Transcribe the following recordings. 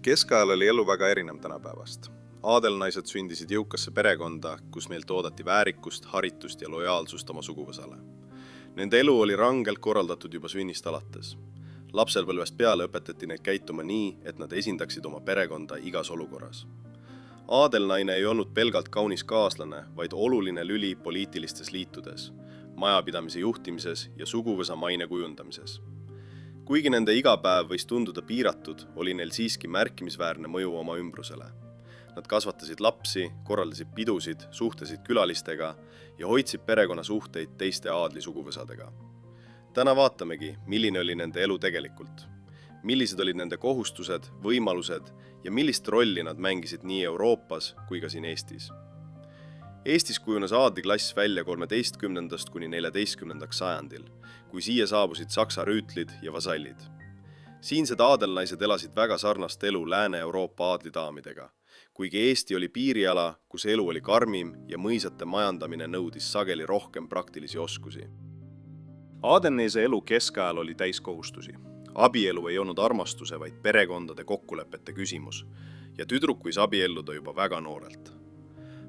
Keskajal oli elu väga erinev tänapäevast. Aadelnaised sündisid jõukasse perekonda, kus neilt oodati väärikust, haritust ja lojaalsust oma suguvõsale. Nende elu oli rangelt korraldatud juba sünnist alates. Lapsepõlvest peale õpetati neid käituma nii, et nad esindaksid oma perekonda igas olukorras. Aadelnaine ei olnud pelgalt kaunis kaaslane, vaid oluline lüli poliitilistes liitudes, majapidamise juhtimises ja suguvõsa maine kujundamises. Kuigi nende igapäev võis tunduda piiratud, oli neil siiski märkimisväärne mõju oma ümbrusele. Nad kasvatasid lapsi, korraldasid pidusid, suhtlesid külalistega ja hoidsid perekonna suhteid teiste aadli suguvõsadega. Täna vaatamegi, milline oli nende elu tegelikult. Millised olid nende kohustused, võimalused ja millist rolli nad mängisid nii Euroopas kui ka siin Eestis. Eestis kujunes aadliklass välja 13. kuni 14. sajandil, kui siia saabusid Saksa rüütlid ja vasallid. Siinsed aadelnaised elasid väga sarnast elu Lääne-Euroopa aadlidaamidega, kuigi Eesti oli piiriala, kus elu oli karmim ja mõisate majandamine nõudis sageli rohkem praktilisi oskusi. Aadelnaise elu keskajal oli täis kohustusi. Abielu ei olnud armastuse, vaid perekondade kokkulepete küsimus ja tüdruk võis abielluda juba väga noorelt.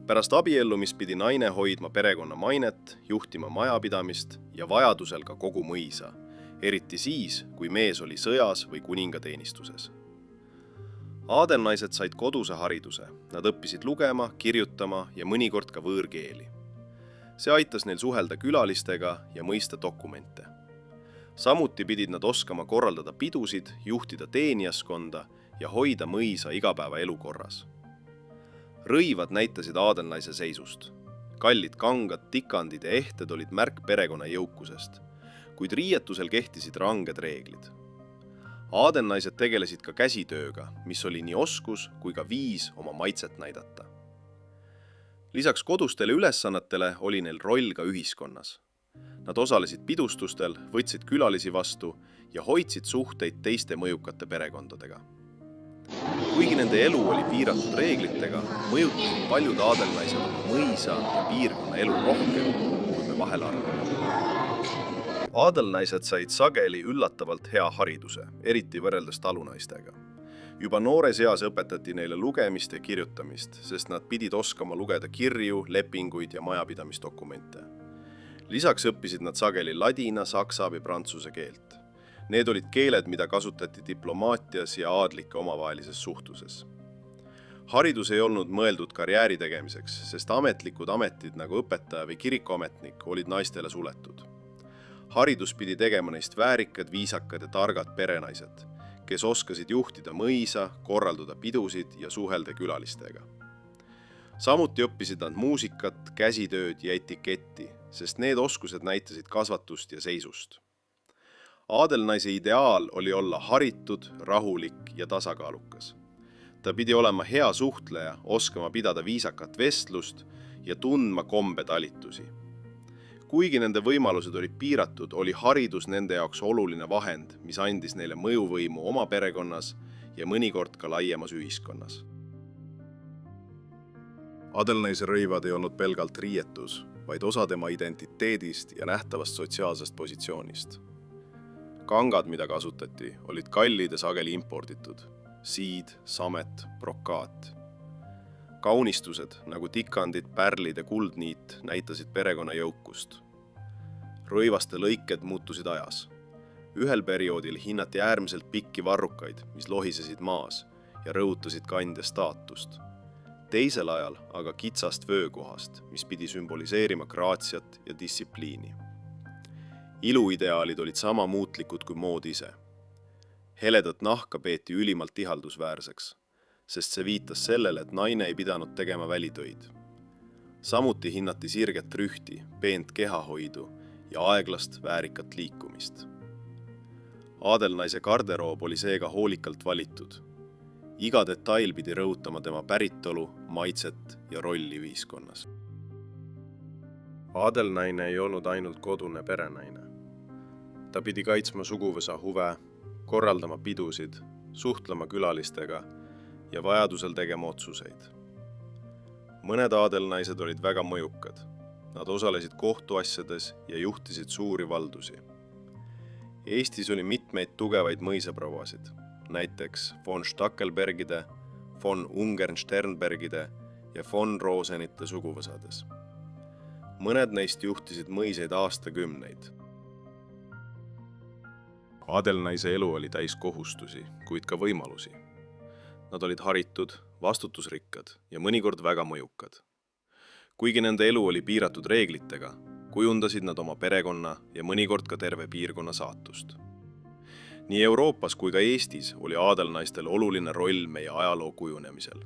Pärast abiellumist pidi naine hoidma perekonna mainet, juhtima majapidamist ja vajadusel ka kogu mõisa, eriti siis, kui mees oli sõjas või kuningateenistuses. Aadelnaised said koduse hariduse, nad õppisid lugema, kirjutama ja mõnikord ka võõrkeeli. See aitas neil suhelda külalistega ja mõista dokumente. Samuti pidid nad oskama korraldada pidusid, juhtida teenijaskonda ja hoida mõisa igapäeva elukorras. Rõivad näitasid aadelnaise seisust. Kallid kangad, tikandid ja ehted olid märk perekonna jõukusest, kuid riietusel kehtisid ranged reeglid. Aadelnaised tegelesid ka käsitööga, mis oli nii oskus kui ka viis oma maitset näidata. Lisaks kodustele ülesannetele oli neil roll ka ühiskonnas. Nad osalesid pidustustel, võtsid külalisi vastu ja hoidsid suhteid teiste mõjukate perekondadega. Kuigi nende elu oli piiratud reeglitega, mõjutasid paljud aadelnaised oma mõisa ja piirkonna elu rohkem, kui me vahel arvame. Aadelnaised said sageli üllatavalt hea hariduse, eriti võrreldes talunaistega. Juba noores eas õpetati neile lugemist ja kirjutamist, sest nad pidid oskama lugeda kirju, lepinguid ja majapidamisdokumente. Lisaks õppisid nad sageli ladina, saksa või prantsuse keelt. Need olid keeled, mida kasutati diplomaatias ja aadlike omavahelises suhtluses. Haridus ei olnud mõeldud karjääri tegemiseks, sest ametlikud ametid nagu õpetaja või kirikuametnik olid naistele suletud. Haridus pidi tegema neist väärikad, viisakad ja targad perenaised, kes oskasid juhtida mõisa, korraldada pidusid ja suhelda külalistega. Samuti õppisid nad muusikat, käsitööd ja etiketti, sest need oskused näitasid kasvatust ja seisust. Aadelnaise ideaal oli olla haritud, rahulik ja tasakaalukas. Ta pidi olema hea suhtleja, oskama pidada viisakat vestlust ja tundma kombetalitusi. Kuigi nende võimalused olid piiratud, oli haridus nende jaoks oluline vahend, mis andis neile mõjuvõimu oma perekonnas ja mõnikord ka laiemas ühiskonnas. Aadelnaise rõivad ei olnud pelgalt riietus, vaid osa tema identiteedist ja nähtavast sotsiaalsest positsioonist. Kangad, mida kasutati, olid kallid ja sageli imporditud. Siid, samet, brokaat. Kaunistused, nagu tikandid, pärlid ja kuldniit, näitasid perekonna jõukust. Rõivaste lõiked muutusid ajas. Ühel perioodil hinnati äärmiselt pikki varrukaid, mis lohisesid maas ja rõhutasid kandja staatust. Teisel ajal aga kitsast vöökohast, mis pidi sümboliseerima graatsiat ja distsipliini. Iluideaalid olid sama muutlikud kui mood ise. Heledat nahka peeti ülimalt ihaldusväärseks, sest see viitas sellele, et naine ei pidanud tegema välitöid. Samuti hinnati sirget rühti, peent kehahoidu ja aeglast väärikat liikumist. Aadelnaise garderoob oli seega hoolikalt valitud. Iga detail pidi rõhutama tema päritolu, maitset ja rolli ühiskonnas. Aadelnaine ei olnud ainult kodune perenaine. Ta pidi kaitsma suguvõsa huve, korraldama pidusid, suhtlema külalistega ja vajadusel tegema otsuseid. Mõned aadelnaised olid väga mõjukad. Nad osalesid kohtuasjades ja juhtisid suuri valdusi. Eestis oli mitmeid tugevaid mõisaprouasid. näiteks von Stackelbergide, von Ungern-Sternbergide ja von Rosenite suguvõsades. Mõned neist juhtisid mõiseid aastakümneid. Adelnaise elu oli täis kohustusi, kuid ka võimalusi. Nad olid haritud, vastutusrikkad ja mõnikord väga mõjukad. Kuigi nende elu oli piiratud reeglitega, kujundasid nad oma perekonna ja mõnikord ka terve piirkonna saatust. Nii Euroopas kui ka Eestis oli aadelnaistel oluline roll meie ajaloo kujunemisel.